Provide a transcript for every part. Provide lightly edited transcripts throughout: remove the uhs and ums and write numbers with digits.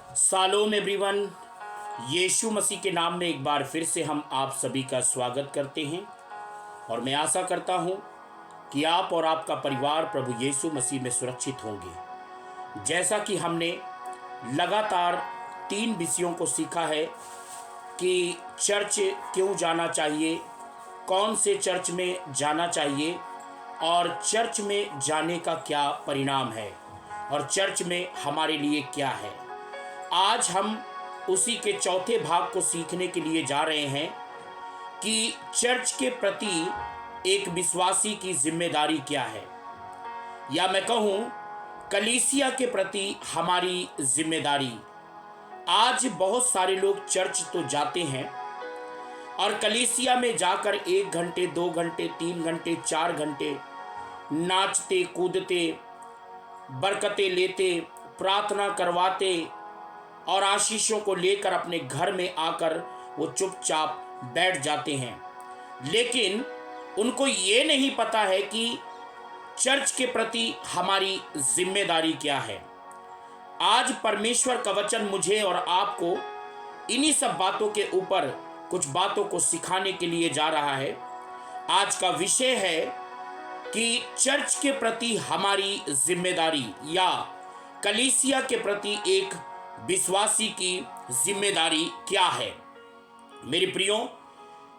Shalom everyone. यीशु मसीह के नाम में एक बार फिर से हम आप सभी का स्वागत करते हैं और मैं आशा करता हूं कि आप और आपका परिवार प्रभु यीशु मसीह में सुरक्षित होंगे। जैसा कि हमने लगातार 3 विषयों को सीखा है कि चर्च क्यों जाना चाहिए, कौन से चर्च में जाना चाहिए और चर्च में जाने का क्या परिणाम है और चर्च में हमारे लिए क्या है। आज हम उसी के चौथे भाग को सीखने के लिए जा रहे हैं कि चर्च के प्रति एक विश्वासी की जिम्मेदारी क्या है, या मैं कहूँ कलीसिया के प्रति हमारी जिम्मेदारी। आज बहुत सारे लोग चर्च तो जाते हैं और कलीसिया में जाकर 1 घंटे 2 घंटे 3 घंटे 4 घंटे नाचते कूदते, बरकतें लेते, प्रार्थना करवाते और आशीषों को लेकर अपने घर में आकर वो चुपचाप बैठ जाते हैं। लेकिन उनको ये नहीं पता है कि चर्च के प्रति हमारी जिम्मेदारी क्या है। आज परमेश्वर का वचन मुझे और आपको इन्हीं सब बातों के ऊपर कुछ बातों को सिखाने के लिए जा रहा है। आज का विषय है कि चर्च के प्रति हमारी जिम्मेदारी या कलीसिया के प्रति एक विश्वासी की जिम्मेदारी क्या है। मेरे प्रियो,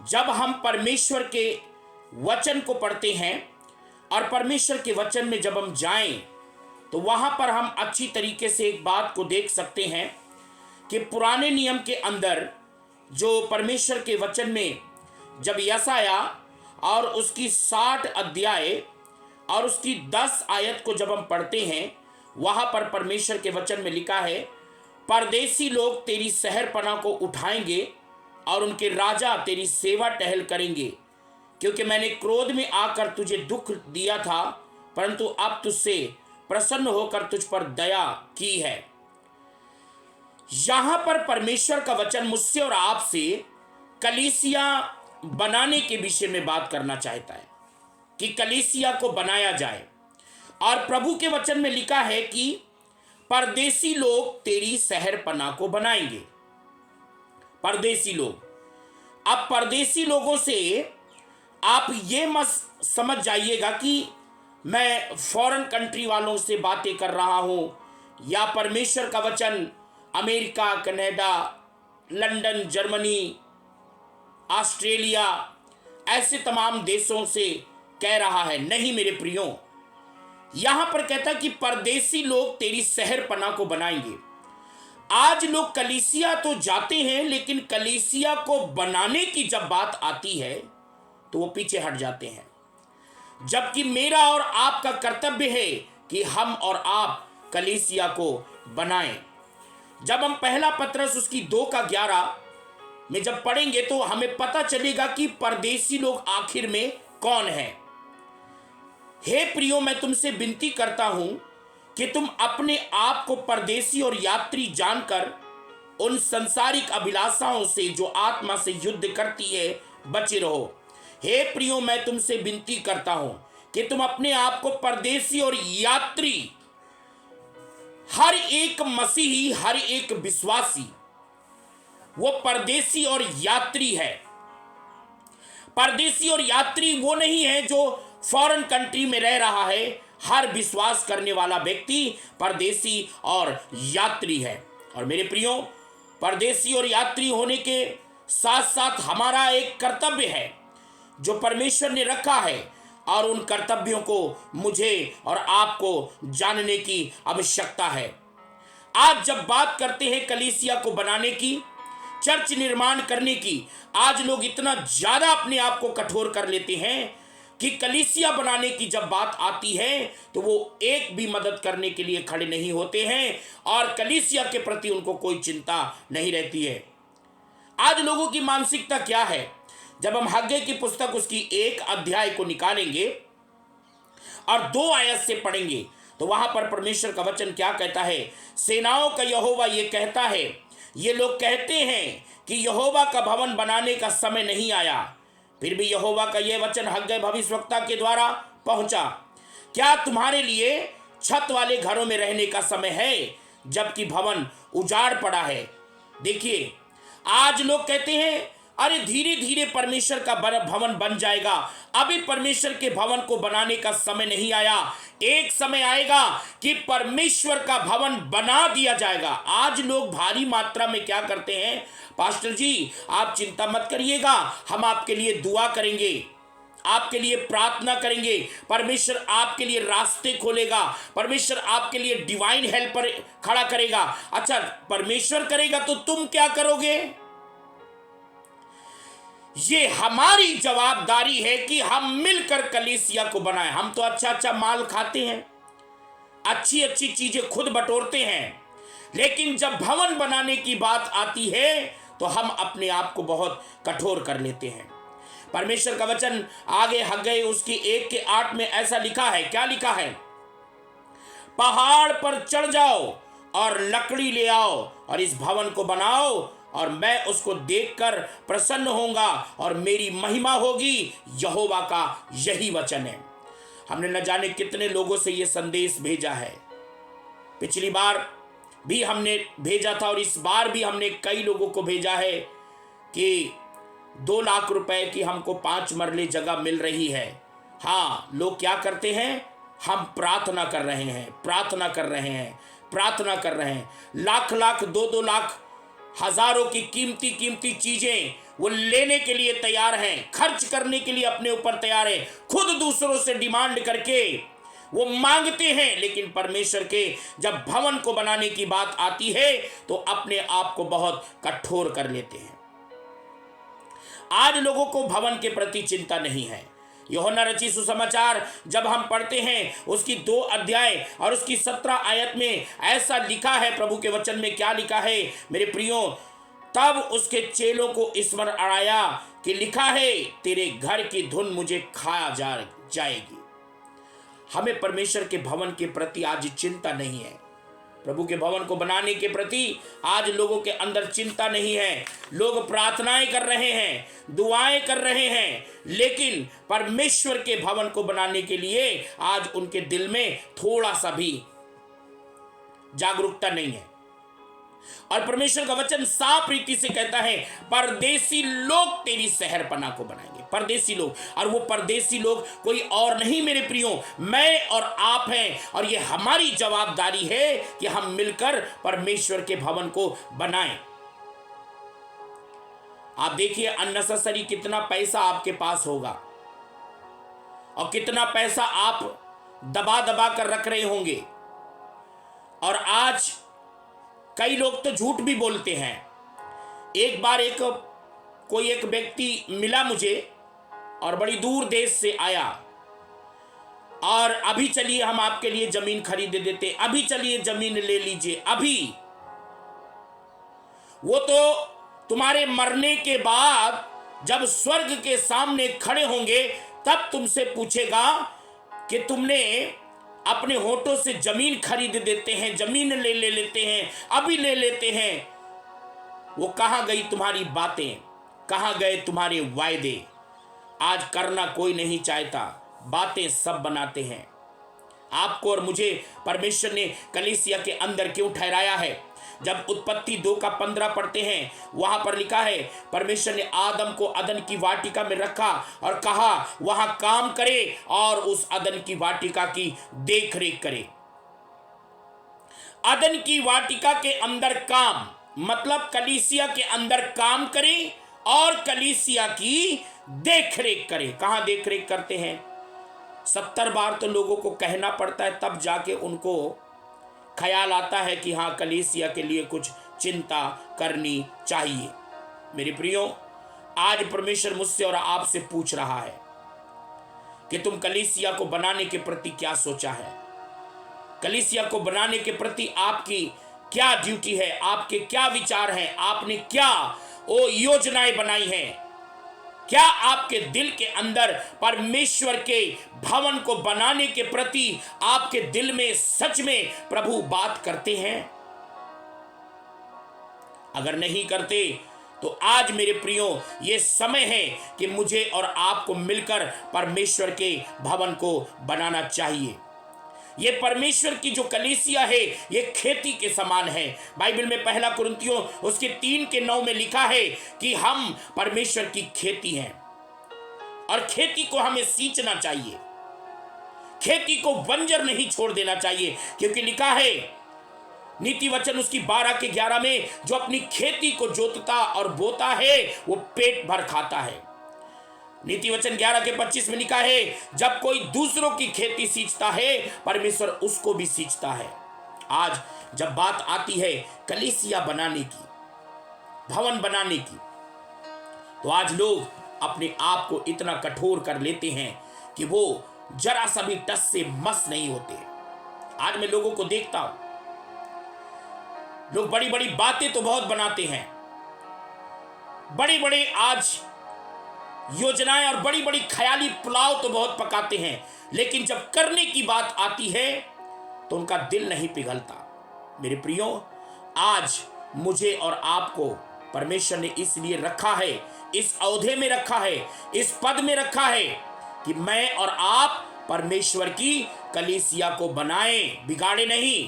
जब हम परमेश्वर के वचन को पढ़ते हैं और परमेश्वर के वचन में जब हम जाएं तो वहां पर हम अच्छी तरीके से एक बात को देख सकते हैं कि पुराने नियम के अंदर जो परमेश्वर के वचन में जब यशाया और उसकी 60 अध्याय और उसकी 10 आयत को जब हम पढ़ते हैं, वहां पर परमेश्वर के वचन में लिखा है, परदेसी लोग तेरी शहरपनाह को उठाएंगे और उनके राजा तेरी सेवा टहल करेंगे, क्योंकि मैंने क्रोध में आकर तुझे दुख दिया था, परंतु अब तुझसे प्रसन्न होकर तुझ पर दया की है। यहां पर परमेश्वर का वचन मुझसे और आपसे कलीसिया बनाने के विषय में बात करना चाहता है कि कलीसिया को बनाया जाए। और प्रभु के वचन में लिखा है कि परदेसी लोग तेरी शहरपनाह को बनाएंगे। परदेसी लोग, अब परदेसी लोगों से आप ये मत समझ जाइएगा कि मैं फॉरेन कंट्री वालों से बातें कर रहा हूं या परमेश्वर का वचन America, Canada, London, Germany, Australia ऐसे तमाम देशों से कह रहा है। नहीं मेरे प्रियो, यहां पर कहता है कि परदेसी लोग तेरी शहरपनाह को बनाएंगे। आज लोग कलीसिया तो जाते हैं, लेकिन कलीसिया को बनाने की जब बात आती है तो वो पीछे हट जाते हैं। जबकि मेरा और आपका कर्तव्य है कि हम और आप कलीसिया को बनाएं। जब हम पहला पत्रस उसकी 2:11 में जब पढ़ेंगे तो हमें पता चलेगा कि परदेसी लोग आखिर में कौन है। हे प्रियो, मैं तुमसे विनती करता हूं कि तुम अपने आप को परदेसी और यात्री जानकर उन संसारिक अभिलाषाओं से जो आत्मा से युद्ध करती है बचे रहो। हे प्रियो, मैं तुमसे विनती करता हूं कि तुम अपने आप को परदेसी और यात्री, हर एक मसीही, हर एक विश्वासी वो परदेसी और यात्री है। परदेसी और यात्री वो नहीं है जो फॉरेन कंट्री में रह रहा है। हर विश्वास करने वाला व्यक्ति परदेसी और यात्री है। और मेरे प्रियो, परदेसी और यात्री होने के साथ साथ हमारा एक कर्तव्य है जो परमेश्वर ने रखा है, और उन कर्तव्यों को मुझे और आपको जानने की आवश्यकता है। आज जब बात करते हैं कलीसिया को बनाने की, चर्च निर्माण करने की, आज लोग इतना ज्यादा अपने आप को कठोर कर लेते हैं कि कलीसिया बनाने की जब बात आती है तो वो एक भी मदद करने के लिए खड़े नहीं होते हैं और कलीसिया के प्रति उनको कोई चिंता नहीं रहती है। आज लोगों की मानसिकता क्या है? जब हम हग्गे की पुस्तक उसकी 1 अध्याय को निकालेंगे और 2 आयत से पढ़ेंगे तो वहां पर परमेश्वर का वचन क्या कहता है। सेनाओं का यहोवा ये कहता है, ये लोग कहते हैं कि यहोवा का भवन बनाने का समय नहीं आया, फिर भी यहोवा का यह वचन हग्गे भविष्यवक्ता के द्वारा पहुंचा। क्या तुम्हारे लिए छत वाले घरों में रहने का समय है जबकि भवन उजाड़ पड़ा है। देखिए, आज लोग कहते हैं अरे धीरे धीरे परमेश्वर का भवन बन जाएगा, अभी परमेश्वर के भवन को बनाने का समय नहीं आया। एक समय आएगा कि परमेश्वर का भवन बना दिया जाएगा। आज लोग भारी मात्रा में क्या करते हैं, पास्टर जी आप चिंता मत करिएगा, हम आपके लिए दुआ करेंगे, आपके लिए प्रार्थना करेंगे, परमेश्वर आपके लिए रास्ते खोलेगा, परमेश्वर आपके लिए डिवाइन हेल्पर खड़ा करेगा। अच्छा, परमेश्वर करेगा तो तुम क्या करोगे? ये हमारी जवाबदारी है कि हम मिलकर कलीसिया को बनाएं। हम तो अच्छा अच्छा माल खाते हैं, अच्छी अच्छी चीजें खुद बटोरते हैं, लेकिन जब भवन बनाने की बात आती है तो हम अपने आप को बहुत कठोर कर लेते हैं। परमेश्वर का वचन आगे हग्गई उसकी 1:8 में ऐसा लिखा है। क्या लिखा है? पहाड़ पर चढ़ जाओ और लकड़ी ले आओ और इस भवन को बनाओ और मैं उसको देखकर प्रसन्न होऊंगा और मेरी महिमा होगी। यहोवा का यही वचन है। हमने न जाने कितने लोगों से यह संदेश भेजा है। पिछली बार भी हमने भेजा था और इस बार भी हमने कई लोगों को भेजा है कि 2 लाख रुपए की हमको 5 मरले जगह मिल रही है। हाँ, लोग क्या करते हैं, हम प्रार्थना कर रहे हैं, प्रार्थना कर रहे हैं, प्रार्थना कर रहे हैं, लाख लाख 2-2 लाख हजारों की कीमती कीमती चीजें वो लेने के लिए तैयार हैं, खर्च करने के लिए अपने ऊपर तैयार हैं, खुद दूसरों से डिमांड करके वो मांगते हैं। लेकिन परमेश्वर के जब भवन को बनाने की बात आती है तो अपने आप को बहुत कठोर कर लेते हैं। आज लोगों को भवन के प्रति चिंता नहीं है। यूहन्ना रचित सुसमाचार जब हम पढ़ते हैं उसकी 2 अध्याय और उसकी 17 आयत में ऐसा लिखा है, प्रभु के वचन में क्या लिखा है मेरे प्रियो, तब उसके चेलों को स्मरण आया कि लिखा है तेरे घर की धुन मुझे खाया जाएगी। हमें परमेश्वर के भवन के प्रति आज चिंता नहीं है। प्रभु के भवन को बनाने के प्रति आज लोगों के अंदर चिंता नहीं है। लोग प्रार्थनाएं कर रहे हैं, दुआएं कर रहे हैं, लेकिन परमेश्वर के भवन को बनाने के लिए आज उनके दिल में थोड़ा सा भी जागरूकता नहीं है। और परमेश्वर का वचन साफ रीति से कहता है परदेसी लोग तेरी शहरपनाह को बनाएंगे। परदेसी लोग, और वो परदेसी लोग कोई और नहीं मेरे प्रियो, मैं और आप हैं। और ये हमारी जवाबदारी है कि हम मिलकर परमेश्वर के भवन को बनाएं। आप देखिए अननेसेसरी कितना पैसा आपके पास होगा और कितना पैसा आप दबा दबा कर रख रहे होंगे। और आज कई लोग तो झूठ भी बोलते हैं। एक बार कोई एक व्यक्ति मिला मुझे और बड़ी दूर देश से आया और अभी चलिए हम आपके लिए जमीन खरीद देते, अभी चलिए जमीन ले लीजिए, अभी। वो तो तुम्हारे मरने के बाद जब स्वर्ग के सामने खड़े होंगे तब तुमसे पूछेगा कि तुमने अपने होठों से जमीन खरीद देते हैं, जमीन ले लेते हैं, अभी ले लेते हैं। वो कहाँ गई तुम्हारी बातें, कहाँ गए तुम्हारे वायदे? आज करना कोई नहीं चाहता, बातें सब बनाते हैं। आपको और मुझे परमेश्वर ने कलीसिया के अंदर क्यों ठहराया है? जब उत्पत्ति 2:15 पढ़ते हैं, वहां पर लिखा है परमेश्वर ने आदम को अदन की वाटिका में रखा और कहा वहां काम करे और उस अदन की वाटिका की देख रेख करे। अदन की वाटिका के अंदर काम मतलब कलीसिया के अंदर काम करे और कलीसिया की देख रेख करे। कहां देख रेख करते हैं? 70 बार तो लोगों को कहना पड़ता है, तब जाके उनको ख्याल आता है कि हाँ कलीसिया के लिए कुछ चिंता करनी चाहिए। मेरे प्रियो, आज परमेश्वर मुझसे और आपसे पूछ रहा है कि तुम कलीसिया को बनाने के प्रति क्या सोचा है? कलीसिया को बनाने के प्रति आपकी क्या ड्यूटी है? आपके क्या विचार हैं? आपने क्या योजनाएं बनाई हैं? क्या आपके दिल के अंदर परमेश्वर के भवन को बनाने के प्रति आपके दिल में सच में प्रभु बात करते हैं? अगर नहीं करते तो आज मेरे प्रियो ये समय है कि मुझे और आपको मिलकर परमेश्वर के भवन को बनाना चाहिए। ये परमेश्वर की जो कलीसिया है ये खेती के समान है। बाइबल में 1 कुरिन्थियों उसके 3:9 में लिखा है कि हम परमेश्वर की खेती हैं और खेती को हमें सींचना चाहिए, खेती को बंजर नहीं छोड़ देना चाहिए, क्योंकि लिखा है नीति वचन उसकी 12:11 में, जो अपनी खेती को जोतता और बोता है वो पेट भर खाता है। नीति वचन 11:25 में लिखा है, जब कोई दूसरों की खेती सींचता है परमेश्वर उसको भी सींचता है। आज जब बात आती है कलीसिया बनाने की, भवन बनाने की, तो आज लोग अपने आप को इतना कठोर कर लेते हैं कि वो जरा सा भी टस से मस नहीं होते। आज मैं लोगों को देखता हूं, लोग बड़ी बड़ी बातें तो बहुत बनाते हैं, बड़ी बड़ी आज योजनाएं और बड़ी बड़ी ख्याली पुलाव तो बहुत पकाते हैं, लेकिन जब करने की बात आती है तो उनका दिल नहीं पिघलता। मेरे प्रियो, आज मुझे और आपको परमेश्वर ने इसलिए रखा है, इस औहदे में रखा है, इस पद में रखा है कि मैं और आप परमेश्वर की कलीसिया को बनाएं, बिगाड़े नहीं।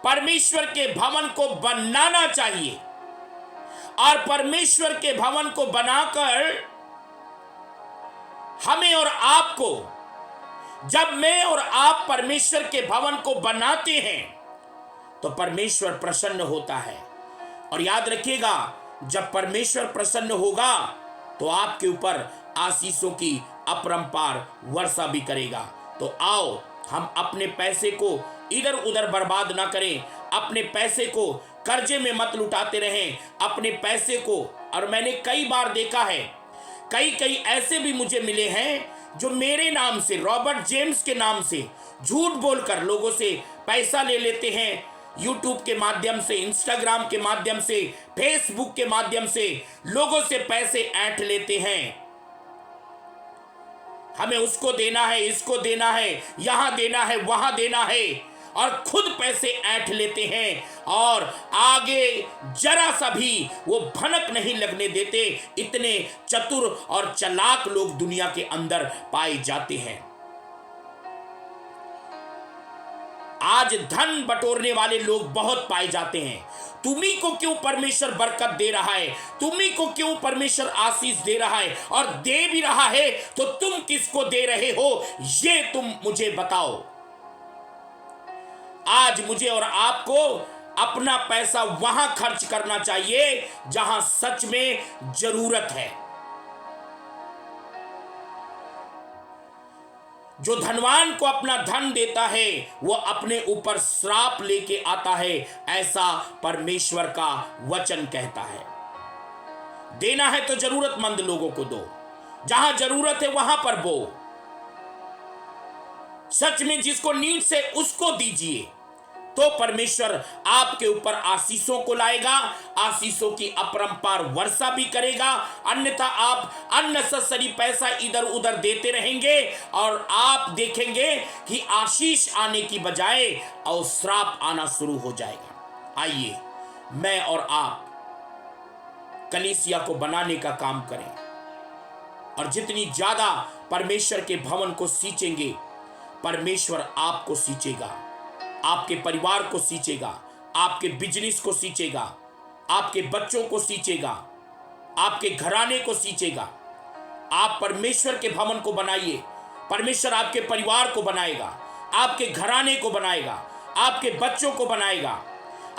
परमेश्वर के भवन को बनाना चाहिए और परमेश्वर के भवन को बनाकर हमें और आपको, जब मैं और आप परमेश्वर के भवन को बनाते हैं तो परमेश्वर प्रसन्न होता है। और याद रखिएगा, जब परमेश्वर प्रसन्न होगा तो आपके ऊपर आशीषों की अपरंपार वर्षा भी करेगा। तो आओ हम अपने पैसे को इधर उधर बर्बाद ना करें, अपने पैसे को कर्जे में मत लुटाते रहें, अपने पैसे को। और मैंने कई बार देखा है, कई ऐसे भी मुझे मिले हैं जो मेरे नाम से, रॉबर्ट जेम्स के नाम से झूठ बोलकर लोगों से पैसा ले लेते हैं। यूट्यूब के माध्यम से, इंस्टाग्राम के माध्यम से, फेसबुक के माध्यम से लोगों से पैसे ऐंठ लेते हैं। हमें उसको देना है, इसको देना है, यहां देना है, वहां देना है, और खुद पैसे ऐंठ लेते हैं और आगे जरा सा भी वो भनक नहीं लगने देते। इतने चतुर और चालाक लोग दुनिया के अंदर पाए जाते हैं। आज धन बटोरने वाले लोग बहुत पाए जाते हैं। तुम्ही को क्यों परमेश्वर बरकत दे रहा है, तुम्ही को क्यों परमेश्वर आशीष दे रहा है, और दे भी रहा है तो तुम किसको दे रहे हो, ये तुम मुझे बताओ। आज मुझे और आपको अपना पैसा वहां खर्च करना चाहिए जहां सच में जरूरत है। जो धनवान को अपना धन देता है वो अपने ऊपर श्राप लेके आता है, ऐसा परमेश्वर का वचन कहता है। देना है तो जरूरतमंद लोगों को दो, जहां जरूरत है वहां पर बो। सच में जिसको नीड से उसको दीजिए, तो परमेश्वर आपके ऊपर आशीषों को लाएगा, आशीषों की अपरंपार वर्षा भी करेगा। अन्यथा आप अननेसेसरी पैसा इधर उधर देते रहेंगे और आप देखेंगे कि आशीष आने की बजाय और श्राप आना शुरू हो जाएगा। आइए मैं और आप कलीसिया को बनाने का काम करें, और जितनी ज्यादा परमेश्वर के भवन को सींचेंगे, परमेश्वर आपको सींचेगा, आपके परिवार को सींचेगा, आपके बिजनेस को सींचेगा, आपके बच्चों को सींचेगा, आपके घराने को सींचेगा। आप परमेश्वर के भवन को बनाइए, परमेश्वर आपके परिवार को बनाएगा, आपके घराने को बनाएगा, आपके बच्चों को बनाएगा,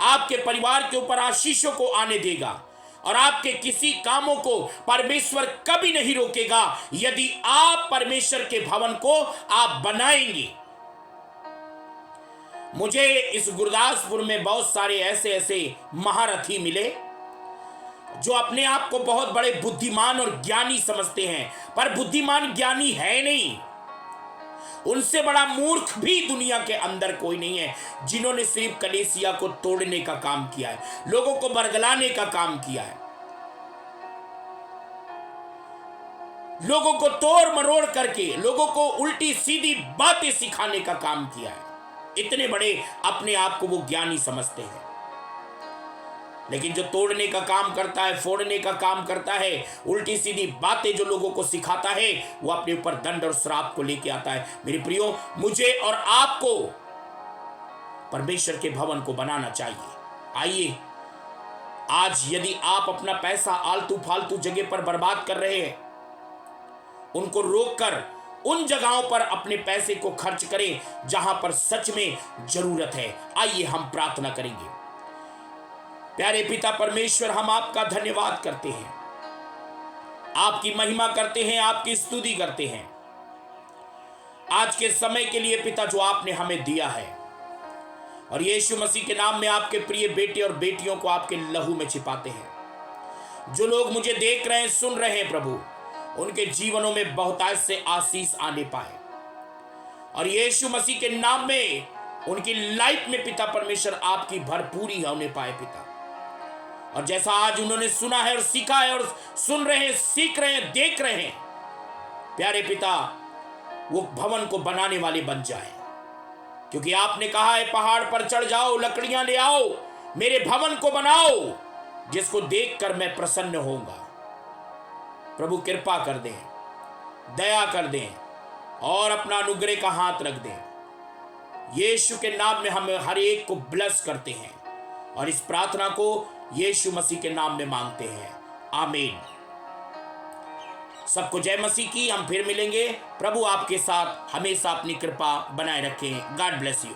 आपके परिवार के ऊपर आशीषों को आने देगा, और आपके किसी कामों को परमेश्वर कभी नहीं रोकेगा यदि आप परमेश्वर के भवन को आप बनाएंगे। मुझे इस गुरदासपुर में बहुत सारे ऐसे महारथी मिले जो अपने आप को बहुत बड़े बुद्धिमान और ज्ञानी समझते हैं, पर बुद्धिमान ज्ञानी है नहीं। उनसे बड़ा मूर्ख भी दुनिया के अंदर कोई नहीं है, जिन्होंने सिर्फ कलीसिया को तोड़ने का काम किया है, लोगों को बरगलाने का काम किया है, लोगों को तोड़ मरोड़ करके लोगों को उल्टी सीधी बातें सिखाने का काम किया है। इतने बड़े अपने आप को वो ज्ञानी समझते हैं। लेकिन जो तोड़ने का काम करता है, फोड़ने का काम करता है, उल्टी सीधी बातें जो लोगों को सिखाता है, वो अपने ऊपर दंड और श्राप को लेके आता है। मेरे प्रियो, मुझे और आपको परमेश्वर के भवन को बनाना चाहिए। आइए, आज यदि आप अपना पैसा आलतू फालतू जगह पर बर्बाद कर रहे हैं, उनको रोककर उन जगहों पर अपने पैसे को खर्च करें जहां पर सच में जरूरत है। आइए हम प्रार्थना करेंगे। प्यारे पिता परमेश्वर, हम आपका धन्यवाद करते हैं, आपकी महिमा करते हैं, आपकी स्तुति करते हैं आज के समय के लिए पिता जो आपने हमें दिया है। और यीशु मसीह के नाम में आपके प्रिय बेटे और बेटियों को आपके लहू में छिपाते हैं। जो लोग मुझे देख रहे हैं, सुन रहे हैं प्रभु, उनके जीवनों में बहुतायत से आशीष आने पाए और यीशु मसीह के नाम में उनकी लाइफ में पिता परमेश्वर आपकी भरपूरी होने पाए पिता। और जैसा आज उन्होंने सुना है और सीखा है और सुन रहे हैं, सीख रहे हैं, देख रहे हैं, प्यारे पिता, वो भवन को बनाने वाले बन जाए, क्योंकि आपने कहा है पहाड़ पर चढ़ जाओ, लकड़ियां ले आओ, मेरे भवन को बनाओ, जिसको देखकर मैं प्रसन्न होऊंगा। प्रभु कृपा कर दें, दया कर दें और अपना अनुग्रह का हाथ रख दें। यीशु के नाम में हम हर एक को ब्लेस करते हैं और इस प्रार्थना को यीशु मसीह के नाम में मांगते हैं। आमीन। सबको जय मसीह की। हम फिर मिलेंगे। प्रभु आपके साथ हमेशा अपनी कृपा बनाए रखें। God bless you.